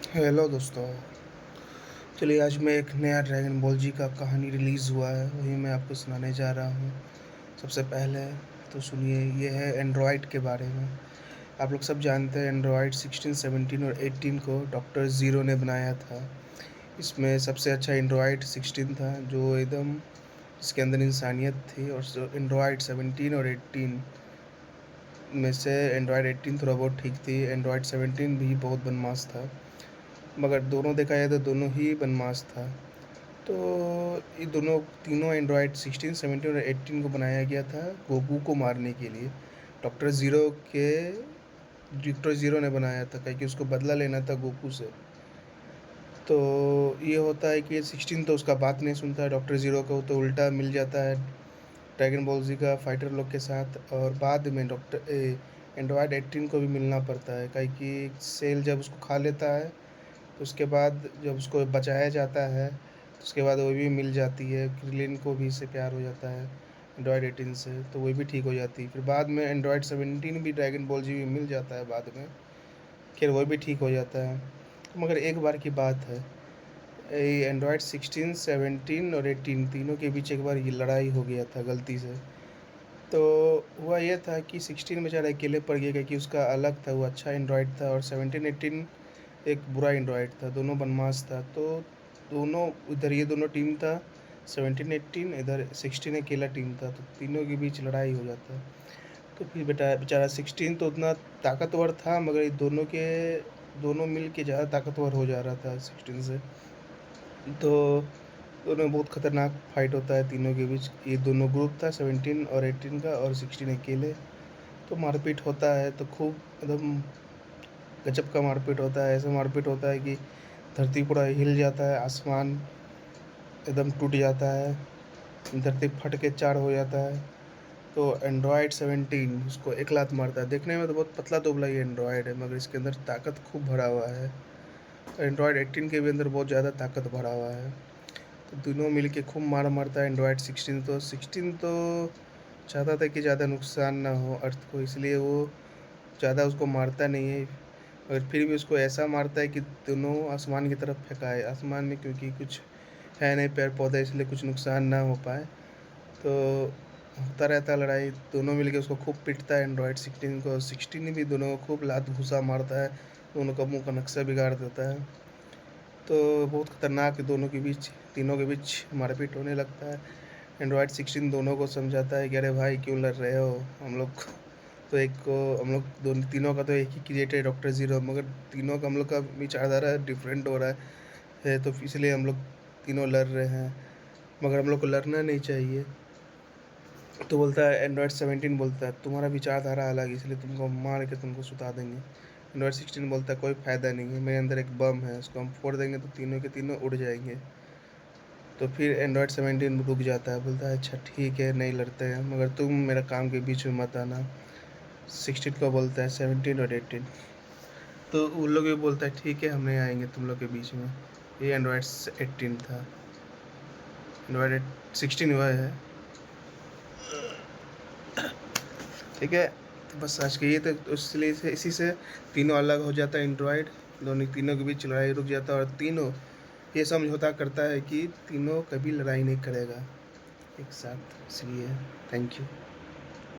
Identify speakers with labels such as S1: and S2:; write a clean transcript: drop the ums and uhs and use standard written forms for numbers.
S1: Hello दोस्तों। चलिए आज मैं एक नया ड्रैगन बॉल जी का कहानी रिलीज़ हुआ है, वही मैं आपको सुनाने जा रहा हूँ। सबसे पहले तो सुनिए, ये है एंड्रॉयड के बारे में। आप लोग सब जानते हैं एंड्रॉयड 16, 17 और 18 को डॉक्टर ज़ीरो ने बनाया था। इसमें सबसे अच्छा एंड्रॉयड 16 था, जो एकदम इसके अंदर इंसानियत थी। और एंड्रॉयड 17 और 18 में से एंड्रॉयड 18 थोड़ा बहुत ठीक थी, एंड्रॉयड 17 भी बहुत बदमाश था। मगर दोनों देखा जाए तो दोनों ही बदमाश था। तो ये तीनों एंड्रॉयड 16, 17 और 18 को बनाया गया था गोकू को मारने के लिए। डॉक्टर ज़ीरो के डॉक्टर ज़ीरो ने बनाया था, क्योंकि उसको बदला लेना था गोकू से। तो ये होता है कि 16 तो उसका बात नहीं सुनता है, डॉक्टर ज़ीरो को तो उल्टा मिल जाता है ड्रैगन बॉल जी का फाइटर लोग के साथ। और बाद में एंड्रॉयड 18 को भी मिलना पड़ता है, क्योंकि सेल जब उसको खा लेता है तो उसके बाद जब उसको बचाया जाता है तो उसके बाद वो भी मिल जाती है। क्रिलिन को भी इससे प्यार हो जाता है एंड्रॉयड 18 से, तो वो भी ठीक हो जाती है। फिर बाद में एंड्रॉयड 17 भी ड्रैगन बॉल जी भी मिल जाता है बाद में, फिर वो भी ठीक हो जाता है। मगर एक बार की बात है, ये एंड्रॉयड 16, 17 और 18 तीनों के बीच एक बार ये लड़ाई हो गया था गलती से। तो हुआ ये था कि 16 बेचारा अकेले पड़ गया, क्योंकि उसका अलग था, वो अच्छा एंड्रॉयड था। और 17, 18 एक बुरा एंड्रॉयड था, दोनों बदमाश था। तो दोनों इधर ये दोनों टीम था 17, 18, इधर 16 अकेला टीम था, तो तीनों के बीच लड़ाई हो जाता है। तो फिर बेचारा 16 तो उतना ताकतवर था, मगर ये दोनों मिल के ज़्यादा ताकतवर हो जा रहा था 16 से। तो दोनों में बहुत खतरनाक फाइट होता है तीनों के बीच। ये दोनों ग्रुप था 17 और 18 का, और 16 अकेले। तो मारपीट होता है तो खूब एकदम गजब का मारपीट होता है। ऐसा मारपीट होता है कि धरती पूरा हिल जाता है, आसमान एकदम टूट जाता है, धरती फट के चार हो जाता है। तो एंड्रॉयड 17 उसको एक लात मारता है। देखने में तो बहुत पतला दुबला ही एंड्रॉयड है, मगर इसके अंदर ताकत खूब भरा हुआ है। एंड्रॉयड 18 के भी अंदर बहुत ज़्यादा ताकत भरा हुआ है। तो दोनों मिल के खूब मार मारता है। एंड्रॉयड 16 तो चाहता था कि ज़्यादा नुकसान ना हो अर्थ को, इसलिए वो ज़्यादा उसको मारता नहीं है। और फिर भी उसको ऐसा मारता है कि दोनों आसमान की तरफ फेंकाए। आसमान में क्योंकि कुछ है नहीं पेड़ पौधे, इसलिए कुछ नुकसान ना हो पाए। तो होता रहता है लड़ाई, दोनों मिलके उसको खूब पीटता है एंड्रॉयड 16 को। 16 भी दोनों को खूब लात घुसा मारता है, दोनों का मुंह का नक्शा बिगाड़ देता है। तो बहुत खतरनाक दोनों के बीच तीनों के बीच मारपीट होने लगता है। एंड्रॉयड 16 दोनों को समझाता है कि अरे भाई क्यों लड़ रहे हो, हम लोग तो एक को हम लोग दोनों तीनों का तो एक ही क्रिएटर है डॉक्टर ज़ीरो, मगर तीनों का हम लोग का विचारधारा डिफरेंट हो रहा है, तो इसलिए हम लोग तीनों लड़ रहे हैं, मगर हम लोग को लड़ना नहीं चाहिए। तो बोलता है एंड्रॉयड 17 बोलता है तुम्हारा विचारधारा अलग है, इसलिए तुमको मार के तुमको सुता देंगे। एंड्रॉयड 16 बोलता है कोई फ़ायदा नहीं है, मेरे अंदर एक बम है, उसको हम फोड़ देंगे तो तीनों के तीनों उड़ जाएंगे। तो फिर एंड्रॉयड 17 रुक जाता है, बोलता है अच्छा ठीक है नहीं लड़ते हैं, मगर तुम मेरा काम के बीच में मत आना। 16 को बोलता है 17 और 18, तो उन लोग भी बोलता है ठीक है हम नहीं आएंगे तुम लोग के बीच में। ये एंड्रॉयड 18 था। एंड्रॉयड 16 हुआ है, ठीक है। तो बस आज के ये तक, तो इसलिए इसी से तीनों अलग हो जाता है एंड्रॉयड, दोनों तीनों के बीच लड़ाई रुक जाता है। और तीनों ये समझौता करता है कि तीनों कभी लड़ाई नहीं करेगा एक साथ, इसलिए थैंक यू।